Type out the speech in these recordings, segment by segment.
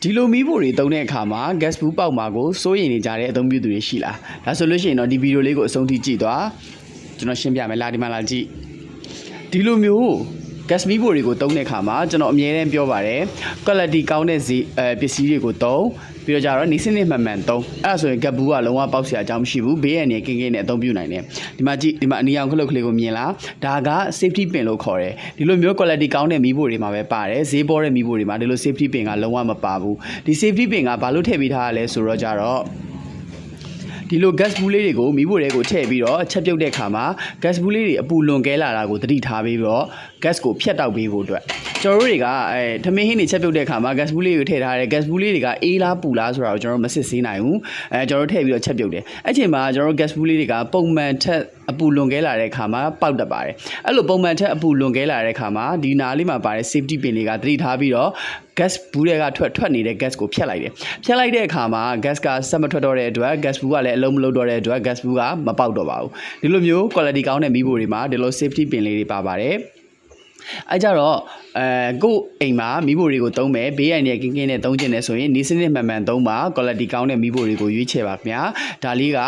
ဒီလိုမီးဖိုတွေတုံးတဲ့အခါမှာ gas ဘူးပေါက်မှာကိုစိုးရိမ်နေကြတဲ့အသုံးပြုသူတွေရှိလားဒါဆိုလို့ရှိရင်တော့ဒီဗီဒီယိုလေးကိုအဆုံးထိကြည့်သွားကျွန်တော်ရှင်းပြမယ်လာဒီမှာလာကြည့်ဒီလိုမျိုး gas မီးဖိုတွေကိုတုံးတဲ့အခါမှာကျွန်တော်အမြဲတမ်းပြောပါတယ် quality ကောင်းတဲ့ဈေးပစ္စည်းတွေကိုတုံးပြီးတော့ကြတော့နေစနစ်မှန်မှန်တုံးအဲ့ဒါဆိုရင် gas ဘူးကလုံးဝပေါက်စရာအကြောင်းမရှိဘူးဘေးရန်နေကင်းကင်းနဲ့အသုံးပြုနိုင်တယ်ဒီမှာကြည့်ဒီမှာအနီရောင်ခလုတ်ကလေးကိုမြင်လားဒါက safety pin လို့ခေါ်တယ်ဒီလိုမျိုး quality ကောင်းတဲ့မီးဖိုတွေမှာပဲပါတယ်ဈေးပေါ်တဲ့မီးဖိုတွေမှာဒီလို safety pin ကလုံးဝမပါဘူးဒီ safety pin ကဘာလို့ထည့်ပေးထားရလဲဆိုတော့ကြတော့ဒီလို gas ဘူးလေးတွေကိုမီးဖိုတွေကိုထည့်ပြီးတော့ချက်ပြုတ်တဲ့အခါမှာ gas ဘူးလေးတွေအပူလွန်ကဲလာတာကိုသတိထားပြီးတော့ gas ကိုဖြတ်တောက်ပေးဖို့အတွက်ကျွန်တော်တို့တွေကထမင်းဟင်းတွေချက်ပြုတ်တဲ့အခါမှာ gas ဘူးလေးကိုထည့်ထားတယ် gas ဘူးလေးတွေကအေးလားပူလားဆိုတာကိုကျွန်တော်တို့မစစ်ဆေးနိုင်ဘူးကျွန်တော်တို့ထည့်ပြီးတော့ချက်ပြုတ်တယ်အဲ့ချိန်မှာကျွန်တော်တို့ gas ဘူးလေးတွေကပုံမှန်ထက်အပူလွန်ကဲလာတဲ့အခါမှာပေါက်တတ်ပါတယ်အဲ့လိုပုံမှန်ထက်အပူလွန်ကဲလာတဲ့အခါမှာဒီနားလေးမှာပါတဲ့ safety pin တွေကသတိထားပြီးတော့ gas ဘူးတွေကထွက်နေတဲ့ gas ကိုဖြတ်လိုက်တယ်ဖြတ်လိုက်တဲ့အခါမှာ gas ကဆက်မထွက်တော့တဲ့အတွက် gas ဘူးကလည်းအလုံးမလုံးတော့တဲ့အတွက် gas ဘူးကမပေါက်တော့ပါဘူးဒီလိုမျိုး quality ကောင်းတဲ့မီးဖိုတွေမှာဒီလို safety pin လေးတွေပါပါတယ်အဲ့ကြတော့ကို့အိမ်မှာမီးဖိုတွေကိုသုံးမယ်ဘေးရန်တွေကင်းကင်းနဲ့သုံးကျင်နေဆိုရင်နေစနစ်မှန်မှန်သုံးပါ quality ကောင်းတဲ့မီးဖိုတွေကိုရွေးချယ်ပါခင်ဗျာဒါလေးက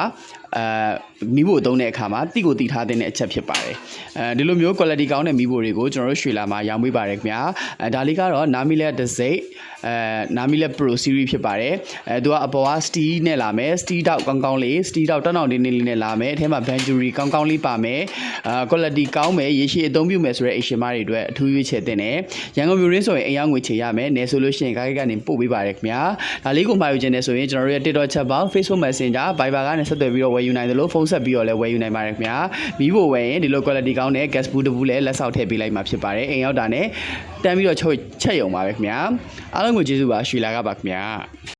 မီးဖိုသုံးတဲ့အခါမှာတိကိုတိထားတဲ့အချက်ဖြစ်ပါတယ်ဒီလိုမျိုး quality ကောင်းတဲ့မီးဖိုတွေကိုကျွန်တော်တို့ရွှေလာမှာရောင်းပေးပါတယ်ခင်ဗျာဒါလေးကတော့ Namile Desert Namile Pro Series ဖြစ်ပါတယ်သူကအပေါ်က steel နဲ့လာမယ် steel တောက်ကောင်းကောင်းလေး steel တောက်တောင်းတောင်းတင်းတင်းလေးနဲ့လာမယ်အထဲမှာ Banjuri ကောင်းကောင်းလေးပါမယ်quality ကောင်းမယ်ရေရှည်အသုံးပြုမယ်ဆိုတဲ့အရှင်မတွေအတွက်အထူးရွေးချယ်တင်တယ်ရန်ကုန်မြို့ရင်းဆိုရင်အယောင်ငွေချေရမယ်နယ်ဆိုလို့ရှိရင်ကားကနေပို့ပေးပါတယ်ခင်ဗျာဒါလေးကိုမှာယူခြင်းနဲ့ဆိုရင်ကျွန်တော်တို့ရဲ့ TikTok chat box Facebook Messenger Viber ကနေဆက်သွယ်ပြီးတော့ဝယ်ယူနိုင်တယ်လို့ဖုန်းဆက်ပြီးတော့လည်းဝယ်ယူနိုင်ပါတယ်ခင်ဗျာမီးဖိုဝယ်ရင်ဒီလို quality ကောင်းတဲ့ gas ဘူးတစ်ဘူးလည်းလက်ဆောက်ထည့်ပေးလိုက်မှာဖြစ်ပါတယ်အိမ်ရောက်တာနဲ့တန်းပြီးတော့ချက်ရုံပါပဲခင်ဗျာအားလုံးကိုကျေးဇူးပါရွှေလာကပါခင်ဗျာ